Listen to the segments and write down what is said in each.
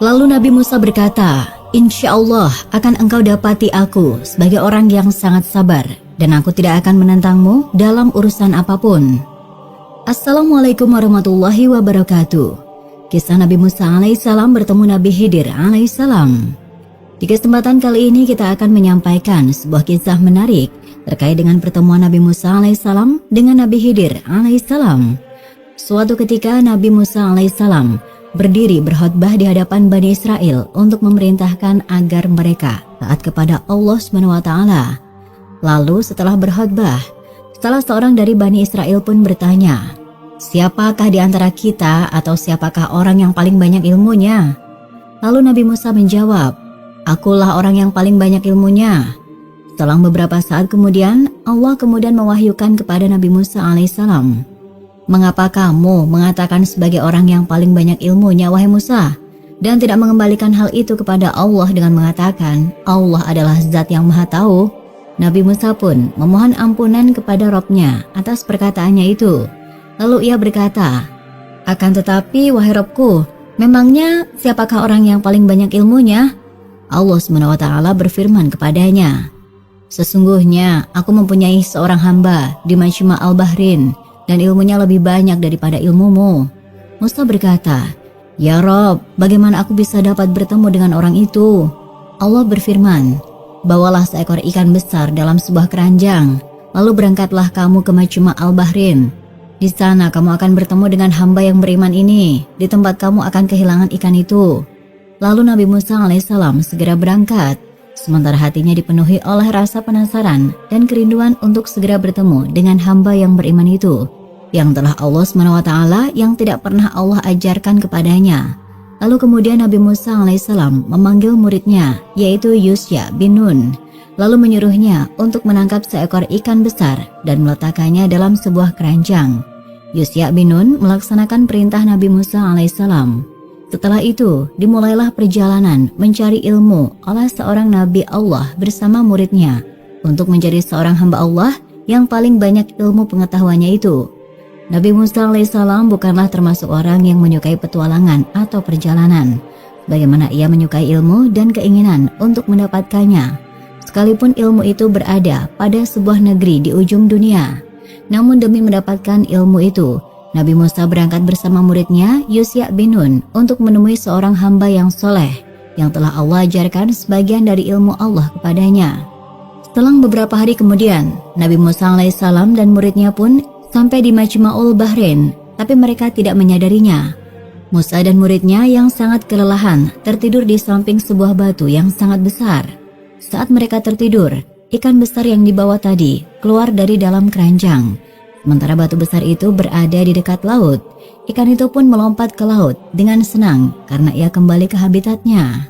Lalu Nabi Musa berkata, "Insya Allah akan engkau dapati aku sebagai orang yang sangat sabar, dan aku tidak akan menentangmu dalam urusan apapun." Assalamualaikum warahmatullahi wabarakatuh. Kisah Nabi Musa alaihissalam bertemu Nabi Khidir alaihissalam. Di kesempatan kali ini kita akan menyampaikan sebuah kisah menarik terkait dengan pertemuan Nabi Musa alaihissalam dengan Nabi Khidir alaihissalam. Suatu ketika Nabi Musa alaihissalam berdiri berkhutbah di hadapan Bani Israel untuk memerintahkan agar mereka taat kepada Allah SWT. Lalu setelah berkhutbah, salah seorang dari Bani Israel pun bertanya, "Siapakah di antara kita atau siapakah orang yang paling banyak ilmunya?" Lalu Nabi Musa menjawab, "Akulah orang yang paling banyak ilmunya." Selang beberapa saat kemudian, Allah kemudian mewahyukan kepada Nabi Musa alaihissalam, "Mengapa kamu mengatakan sebagai orang yang paling banyak ilmunya, wahai Musa, dan tidak mengembalikan hal itu kepada Allah dengan mengatakan Allah adalah zat yang maha tahu?" Nabi Musa pun memohon ampunan kepada Rabb-Nya atas perkataannya itu. Lalu ia berkata, "Akan tetapi wahai Rabb-Ku, memangnya siapakah orang yang paling banyak ilmunya?" Allah SWT berfirman kepadanya, "Sesungguhnya aku mempunyai seorang hamba di Majma' al-Bahrain, dan ilmunya lebih banyak daripada ilmumu." Musa berkata, "Ya Rob, bagaimana aku bisa dapat bertemu dengan orang itu?" Allah berfirman, "Bawalah seekor ikan besar dalam sebuah keranjang, lalu berangkatlah kamu ke Majma' al-Bahrain. Di sana kamu akan bertemu dengan hamba yang beriman ini. Di tempat kamu akan kehilangan ikan itu." Lalu Nabi Musa alaihissalam segera berangkat, sementara hatinya dipenuhi oleh rasa penasaran dan kerinduan untuk segera bertemu dengan hamba yang beriman itu, yang telah Allah SWT yang tidak pernah Allah ajarkan kepadanya. Lalu kemudian Nabi Musa alaihissalam memanggil muridnya, yaitu Yusya bin Nun, lalu menyuruhnya untuk menangkap seekor ikan besar dan meletakkannya dalam sebuah keranjang. Yusya bin Nun melaksanakan perintah Nabi Musa alaihissalam. Setelah itu, dimulailah perjalanan mencari ilmu oleh seorang Nabi Allah bersama muridnya untuk menjadi seorang hamba Allah yang paling banyak ilmu pengetahuannya itu. Nabi Musa alaihissalam bukanlah termasuk orang yang menyukai petualangan atau perjalanan, bagaimana ia menyukai ilmu dan keinginan untuk mendapatkannya, sekalipun ilmu itu berada pada sebuah negeri di ujung dunia. Namun demi mendapatkan ilmu itu, Nabi Musa berangkat bersama muridnya Yusya bin Nun untuk menemui seorang hamba yang soleh yang telah Allah ajarkan sebagian dari ilmu Allah kepadanya. Setelah beberapa hari kemudian, Nabi Musa alaihissalam dan muridnya pun sampai di Majma'ul Bahrain, tapi mereka tidak menyadarinya. Musa dan muridnya yang sangat kelelahan tertidur di samping sebuah batu yang sangat besar. Saat mereka tertidur, ikan besar yang dibawa tadi keluar dari dalam keranjang. Sementara batu besar itu berada di dekat laut, ikan itu pun melompat ke laut dengan senang karena ia kembali ke habitatnya.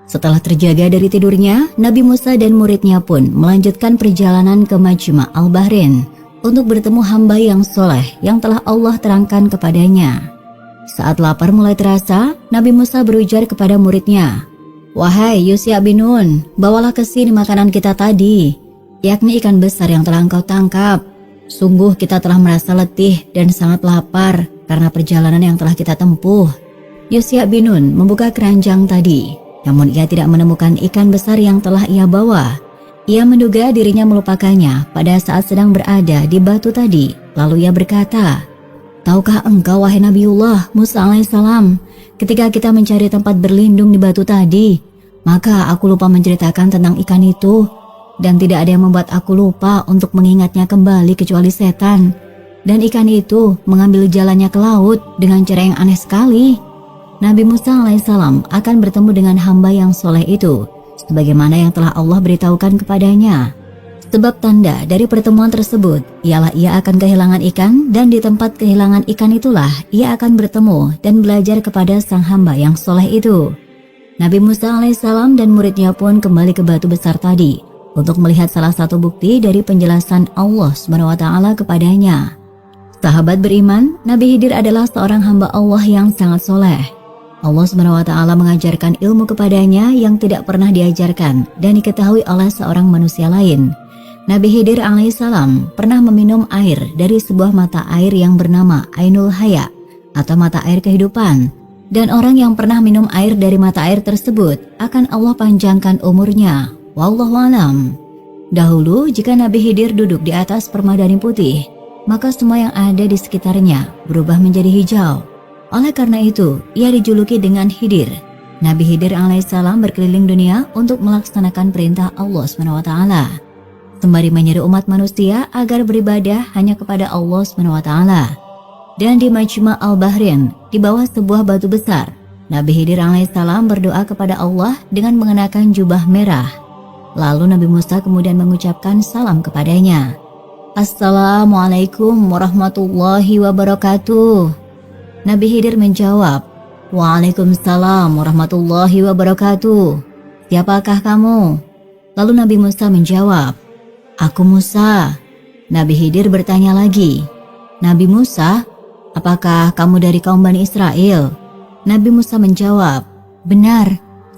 Setelah terjaga dari tidurnya, Nabi Musa dan muridnya pun melanjutkan perjalanan ke Majma' al-Bahrain untuk bertemu hamba yang soleh yang telah Allah terangkan kepadanya. Saat lapar mulai terasa, Nabi Musa berujar kepada muridnya, "Wahai Yusya bin Nun, bawalah ke sini makanan kita tadi, yakni ikan besar yang telah engkau tangkap. Sungguh kita telah merasa letih dan sangat lapar karena perjalanan yang telah kita tempuh." Yusya bin Nun membuka keranjang tadi, namun ia tidak menemukan ikan besar yang telah ia bawa. Ia menduga dirinya melupakannya pada saat sedang berada di batu tadi. Lalu ia berkata, "Tahukah engkau wahai Nabiullah Musa alaihissalam, ketika kita mencari tempat berlindung di batu tadi, maka aku lupa menceritakan tentang ikan itu. Dan tidak ada yang membuat aku lupa untuk mengingatnya kembali kecuali setan. Dan ikan itu mengambil jalannya ke laut dengan cara yang aneh sekali." Nabi Musa alaihissalam akan bertemu dengan hamba yang soleh itu, sebagaimana yang telah Allah beritahukan kepadanya. Sebab tanda dari pertemuan tersebut ialah ia akan kehilangan ikan, dan di tempat kehilangan ikan itulah ia akan bertemu dan belajar kepada sang hamba yang soleh itu. Nabi Musa alaihissalam dan muridnya pun kembali ke batu besar tadi untuk melihat salah satu bukti dari penjelasan Allah SWT kepadanya. Sahabat beriman, Nabi Khidir adalah seorang hamba Allah yang sangat soleh. Allah SWT mengajarkan ilmu kepadanya yang tidak pernah diajarkan dan diketahui oleh seorang manusia lain. Nabi Khidir alaihissalam pernah meminum air dari sebuah mata air yang bernama Ainul Haya atau mata air kehidupan. Dan orang yang pernah minum air dari mata air tersebut akan Allah panjangkan umurnya. Wallahu alam. Dahulu jika Nabi Khidir duduk di atas permadani putih, maka semua yang ada di sekitarnya berubah menjadi hijau. Oleh karena itu, ia dijuluki dengan Khidir. Nabi Khidir alaihissalam berkeliling dunia untuk melaksanakan perintah Allah SWT, sembari menyeru umat manusia agar beribadah hanya kepada Allah SWT. Dan di Majma' al-Bahrain, di bawah sebuah batu besar, Nabi Khidir alaihissalam berdoa kepada Allah dengan mengenakan jubah merah. Lalu Nabi Musa kemudian mengucapkan salam kepadanya. Assalamualaikum warahmatullahi wabarakatuh. Nabi Khidir menjawab, Waalaikumsalam warahmatullahi wabarakatuh. Siapakah kamu? Lalu Nabi Musa menjawab, Aku Musa. Nabi Khidir bertanya lagi, Nabi Musa, apakah kamu dari kaum Bani Israel? Nabi Musa menjawab, Benar.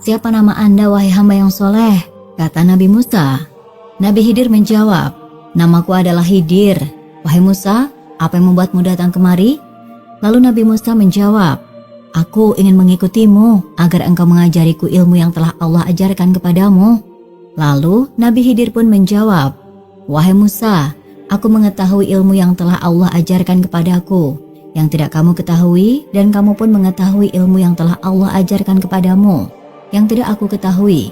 Siapa nama Anda wahai hamba yang soleh? Kata Nabi Musa. Nabi Khidir menjawab, Namaku adalah Khidir. Wahai Musa, apa yang membuatmu datang kemari? Lalu Nabi Musa menjawab, Aku ingin mengikutimu agar engkau mengajariku ilmu yang telah Allah ajarkan kepadamu. Lalu Nabi Khidir pun menjawab, Wahai Musa, aku mengetahui ilmu yang telah Allah ajarkan kepadaku, yang tidak kamu ketahui, dan kamu pun mengetahui ilmu yang telah Allah ajarkan kepadamu, yang tidak aku ketahui.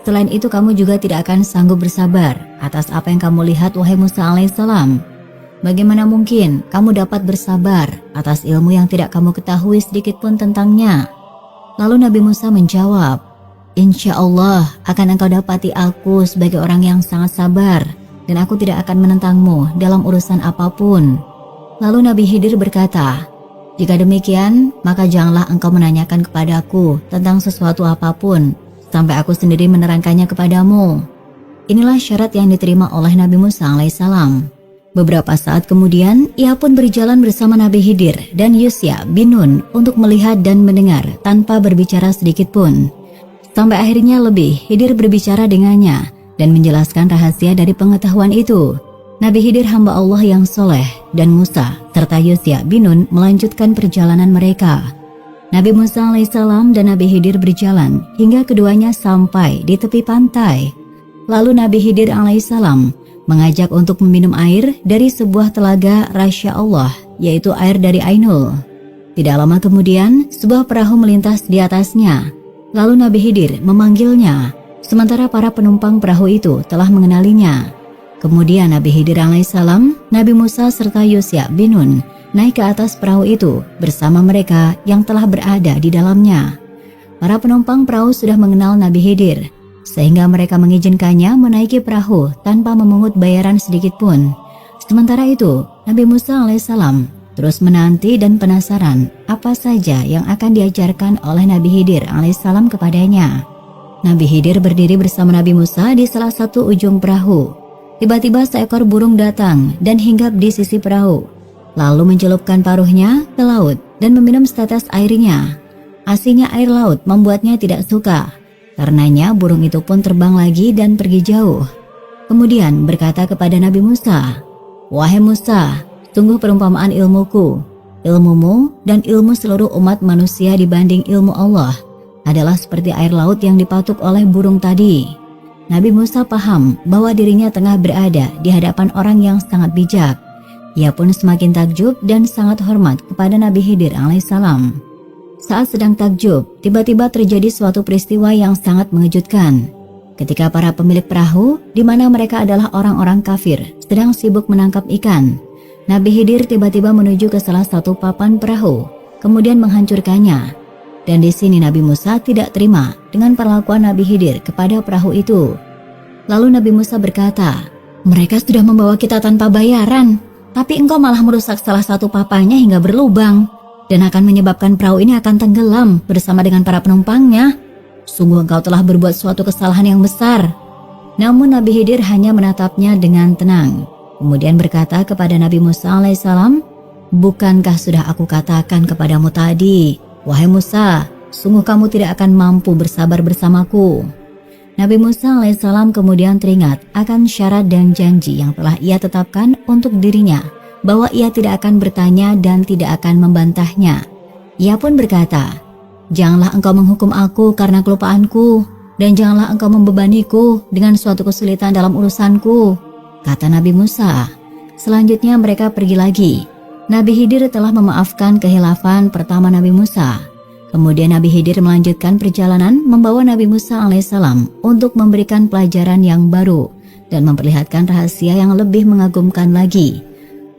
Selain itu kamu juga tidak akan sanggup bersabar atas apa yang kamu lihat wahai Musa alaihissalam. Bagaimana mungkin kamu dapat bersabar atas ilmu yang tidak kamu ketahui sedikit pun tentangnya? Lalu Nabi Musa menjawab, Insya Allah akan engkau dapati aku sebagai orang yang sangat sabar, dan aku tidak akan menentangmu dalam urusan apapun. Lalu Nabi Khidir berkata, Jika demikian, maka janganlah engkau menanyakan kepadaku tentang sesuatu apapun, sampai aku sendiri menerangkannya kepadamu. Inilah syarat yang diterima oleh Nabi Musa alaihissalam. Beberapa saat kemudian, ia pun berjalan bersama Nabi Khidir dan Yusya bin Nun untuk melihat dan mendengar tanpa berbicara sedikit pun. Sampai akhirnya Khidir berbicara dengannya dan menjelaskan rahasia dari pengetahuan itu. Nabi Khidir hamba Allah yang soleh dan Musa serta Yusya bin Nun melanjutkan perjalanan mereka. Nabi Musa alaihissalam dan Nabi Khidir berjalan hingga keduanya sampai di tepi pantai. Lalu Nabi Khidir alaihissalam mengajak untuk meminum air dari sebuah telaga rahasia Allah, yaitu air dari Ainul. Tidak lama kemudian, sebuah perahu melintas di atasnya. Lalu Nabi Khidir memanggilnya, sementara para penumpang perahu itu telah mengenalinya. Kemudian Nabi Khidir alaihissalam, Nabi Musa serta Yusya bin Nun naik ke atas perahu itu bersama mereka yang telah berada di dalamnya. Para penumpang perahu sudah mengenal Nabi Khidir, sehingga mereka mengizinkannya menaiki perahu tanpa memungut bayaran sedikit pun. Sementara itu, Nabi Musa alaihissalam terus menanti dan penasaran apa saja yang akan diajarkan oleh Nabi Khidir alaihissalam kepadanya. Nabi Khidir berdiri bersama Nabi Musa di salah satu ujung perahu. Tiba-tiba seekor burung datang dan hinggap di sisi perahu, lalu mencelupkan paruhnya ke laut dan meminum setetes airnya. Asinnya air laut membuatnya tidak suka. Karenanya burung itu pun terbang lagi dan pergi jauh. Kemudian berkata kepada Nabi Musa, Wahai Musa, sungguh perumpamaan ilmuku, ilmumu dan ilmu seluruh umat manusia dibanding ilmu Allah adalah seperti air laut yang dipatuk oleh burung tadi. Nabi Musa paham bahwa dirinya tengah berada di hadapan orang yang sangat bijak. Ia pun semakin takjub dan sangat hormat kepada Nabi Khidir alaihissalam. Saat sedang takjub, tiba-tiba terjadi suatu peristiwa yang sangat mengejutkan. Ketika para pemilik perahu, di mana mereka adalah orang-orang kafir, sedang sibuk menangkap ikan, Nabi Khidir tiba-tiba menuju ke salah satu papan perahu, kemudian menghancurkannya. Dan di sini Nabi Musa tidak terima dengan perlakuan Nabi Khidir kepada perahu itu. Lalu Nabi Musa berkata, Mereka sudah membawa kita tanpa bayaran, tapi engkau malah merusak salah satu papannya hingga berlubang, dan akan menyebabkan perahu ini akan tenggelam bersama dengan para penumpangnya. Sungguh engkau telah berbuat suatu kesalahan yang besar. Namun Nabi Khidir hanya menatapnya dengan tenang. Kemudian berkata kepada Nabi Musa alaihissalam, Bukankah sudah aku katakan kepadamu tadi, wahai Musa, sungguh kamu tidak akan mampu bersabar bersamaku. Nabi Musa alaihissalam kemudian teringat akan syarat dan janji yang telah ia tetapkan untuk dirinya, bahwa ia tidak akan bertanya dan tidak akan membantahnya. Ia pun berkata, Janganlah engkau menghukum aku karena kelupaanku, dan janganlah engkau membebaniku dengan suatu kesulitan dalam urusanku, kata Nabi Musa. Selanjutnya mereka pergi lagi. Nabi Khidir telah memaafkan kehilafan pertama Nabi Musa. Kemudian Nabi Khidir melanjutkan perjalanan membawa Nabi Musa alaihissalam untuk memberikan pelajaran yang baru dan memperlihatkan rahasia yang lebih mengagumkan lagi.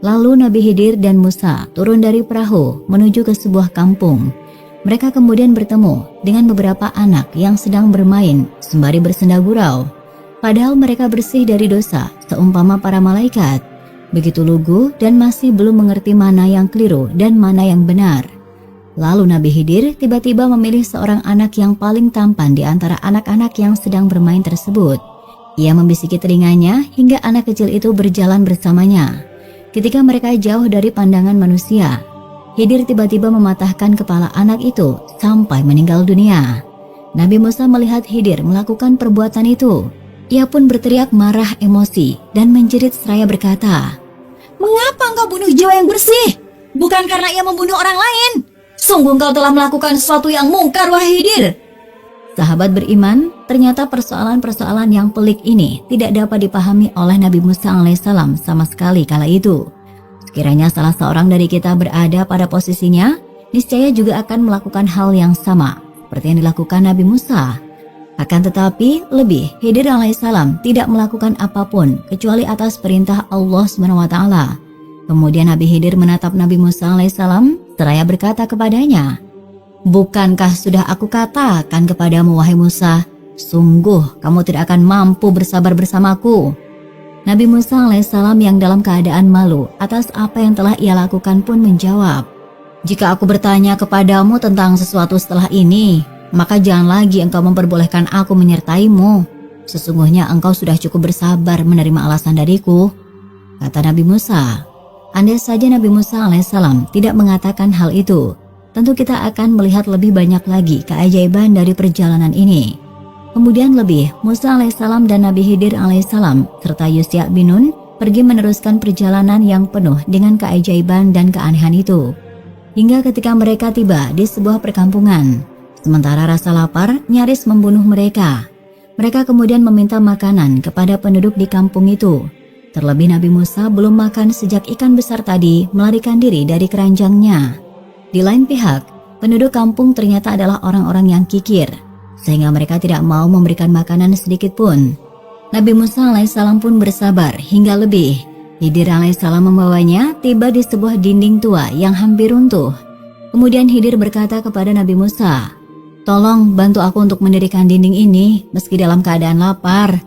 Lalu Nabi Khidir dan Musa turun dari perahu menuju ke sebuah kampung. Mereka kemudian bertemu dengan beberapa anak yang sedang bermain sembari bersenda gurau. Padahal mereka bersih dari dosa seumpama para malaikat. Begitu lugu dan masih belum mengerti mana yang keliru dan mana yang benar. Lalu Nabi Khidir tiba-tiba memilih seorang anak yang paling tampan di antara anak-anak yang sedang bermain tersebut. Ia membisiki telinganya hingga anak kecil itu berjalan bersamanya. Ketika mereka jauh dari pandangan manusia, Khidir tiba-tiba mematahkan kepala anak itu sampai meninggal dunia. Nabi Musa melihat Khidir melakukan perbuatan itu. Ia pun berteriak marah emosi dan menjerit seraya berkata, "Mengapa engkau bunuh jiwa yang bersih? Bukan karena ia membunuh orang lain. Sungguh engkau telah melakukan sesuatu yang mungkar, wahai Khidir." Sahabat beriman, ternyata persoalan-persoalan yang pelik ini tidak dapat dipahami oleh Nabi Musa alaihissalam sama sekali kala itu. Sekiranya salah seorang dari kita berada pada posisinya, niscaya juga akan melakukan hal yang sama seperti yang dilakukan Nabi Musa. Akan tetapi, lebih Khidir alaihissalam tidak melakukan apapun kecuali atas perintah Allah SWT. Kemudian Nabi Khidir menatap Nabi Musa alaihissalam seraya berkata kepadanya, "Bukankah sudah aku katakan kepadamu, wahai Musa, sungguh kamu tidak akan mampu bersabar bersamaku." Nabi Musa alaihissalam yang dalam keadaan malu atas apa yang telah ia lakukan pun menjawab, "Jika aku bertanya kepadamu tentang sesuatu setelah ini, maka jangan lagi engkau memperbolehkan aku menyertaimu. Sesungguhnya engkau sudah cukup bersabar menerima alasan dariku," kata Nabi Musa. Andai saja Nabi Musa alaihissalam tidak mengatakan hal itu, tentu kita akan melihat lebih banyak lagi keajaiban dari perjalanan ini. Kemudian lebih, Musa alaihissalam dan Nabi Khidir alaihissalam serta Yusya bin Nun pergi meneruskan perjalanan yang penuh dengan keajaiban dan keanehan itu. Hingga ketika mereka tiba di sebuah perkampungan, sementara rasa lapar nyaris membunuh mereka. Mereka kemudian meminta makanan kepada penduduk di kampung itu. Terlebih Nabi Musa belum makan sejak ikan besar tadi melarikan diri dari keranjangnya. Di lain pihak, penduduk kampung ternyata adalah orang-orang yang kikir, sehingga mereka tidak mau memberikan makanan sedikit pun. Nabi Musa alaihissalam pun bersabar hingga lebih. Khidir alaihissalam membawanya tiba di sebuah dinding tua yang hampir runtuh. Kemudian Khidir berkata kepada Nabi Musa, "Tolong bantu aku untuk mendirikan dinding ini meski dalam keadaan lapar."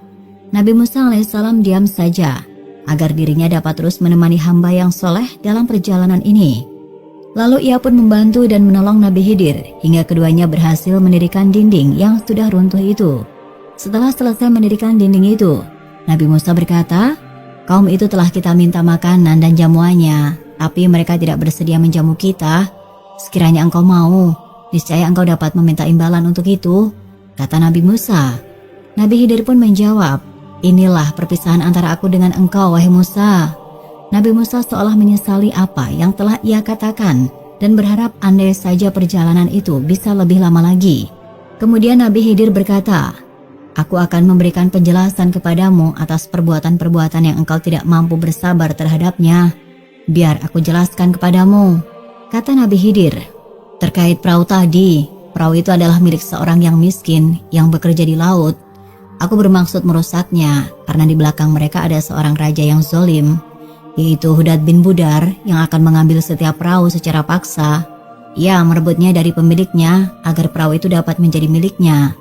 Nabi Musa alaihissalam diam saja agar dirinya dapat terus menemani hamba yang soleh dalam perjalanan ini. Lalu ia pun membantu dan menolong Nabi Khidir hingga keduanya berhasil mendirikan dinding yang sudah runtuh itu. Setelah selesai mendirikan dinding itu, Nabi Musa berkata, "Kaum itu telah kita minta makanan dan jamuannya, tapi mereka tidak bersedia menjamu kita. Sekiranya engkau mau, niscaya engkau dapat meminta imbalan untuk itu," kata Nabi Musa. Nabi Khidir pun menjawab, "Inilah perpisahan antara aku dengan engkau, wahai Musa." Nabi Musa seolah menyesali apa yang telah ia katakan dan berharap andai saja perjalanan itu bisa lebih lama lagi. Kemudian Nabi Khidir berkata, "Aku akan memberikan penjelasan kepadamu atas perbuatan-perbuatan yang engkau tidak mampu bersabar terhadapnya. Biar aku jelaskan kepadamu," kata Nabi Khidir. "Terkait perahu tadi, perahu itu adalah milik seorang yang miskin yang bekerja di laut. Aku bermaksud merusaknya karena di belakang mereka ada seorang raja yang zalim, yaitu Hudad bin Budar yang akan mengambil setiap perahu secara paksa. Ia merebutnya dari pemiliknya agar perahu itu dapat menjadi miliknya.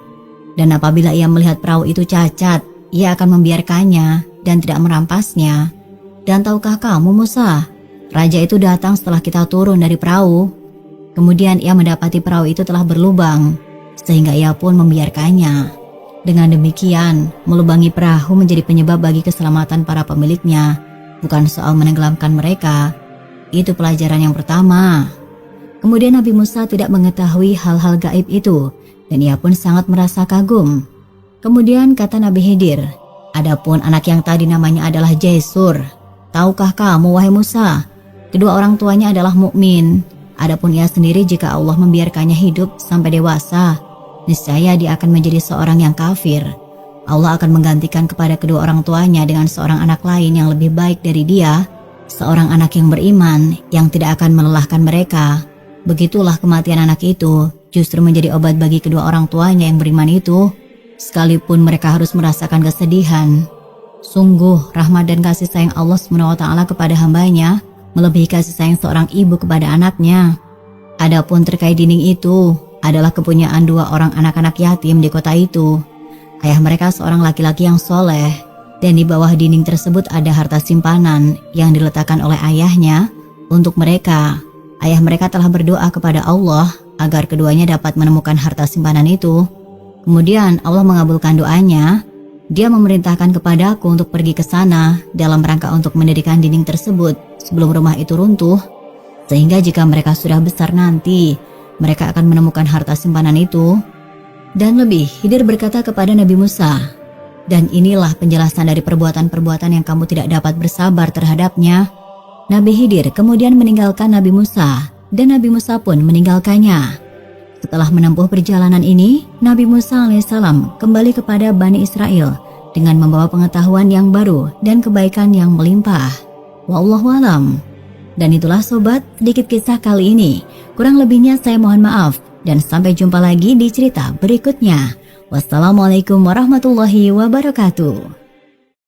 Dan apabila ia melihat perahu itu cacat, ia akan membiarkannya dan tidak merampasnya. Dan tahukah kamu, Musa, raja itu datang setelah kita turun dari perahu. Kemudian ia mendapati perahu itu telah berlubang, sehingga ia pun membiarkannya. Dengan demikian, melubangi perahu menjadi penyebab bagi keselamatan para pemiliknya, bukan soal menenggelamkan mereka. Itu pelajaran yang pertama." Kemudian Nabi Musa tidak mengetahui hal-hal gaib itu, dan ia pun sangat merasa kagum. Kemudian kata Nabi Khidir, "Adapun anak yang tadi namanya adalah Jaisur. Tahukah kamu, wahai Musa, kedua orang tuanya adalah mukmin. Adapun ia sendiri jika Allah membiarkannya hidup sampai dewasa, niscaya dia akan menjadi seorang yang kafir. Allah akan menggantikan kepada kedua orang tuanya dengan seorang anak lain yang lebih baik dari dia, seorang anak yang beriman yang tidak akan melelahkan mereka. Begitulah kematian anak itu justru menjadi obat bagi kedua orang tuanya yang beriman itu, sekalipun mereka harus merasakan kesedihan. Sungguh rahmat dan kasih sayang Allah SWT kepada hambanya melebihi kasih sayang seorang ibu kepada anaknya. Adapun terkait dinding itu adalah kepunyaan dua orang anak-anak yatim di kota itu. Ayah mereka seorang laki-laki yang soleh, dan di bawah dinding tersebut ada harta simpanan yang diletakkan oleh ayahnya untuk mereka. Ayah mereka telah berdoa kepada Allah agar keduanya dapat menemukan harta simpanan itu. Kemudian Allah mengabulkan doanya. Dia memerintahkan kepadaku untuk pergi ke sana dalam rangka untuk mendirikan dinding tersebut sebelum rumah itu runtuh, sehingga jika mereka sudah besar nanti, mereka akan menemukan harta simpanan itu. Dan lebih, Khidir berkata kepada Nabi Musa, "Dan inilah penjelasan dari perbuatan-perbuatan yang kamu tidak dapat bersabar terhadapnya." Nabi Khidir kemudian meninggalkan Nabi Musa, dan Nabi Musa pun meninggalkannya. Setelah menempuh perjalanan ini, Nabi Musa alaihissalam kembali kepada Bani Israel dengan membawa pengetahuan yang baru dan kebaikan yang melimpah. Wallahu alam. Dan itulah sobat, sedikit kisah kali ini. Kurang lebihnya saya mohon maaf, dan sampai jumpa lagi di cerita berikutnya. Wassalamualaikum warahmatullahi wabarakatuh.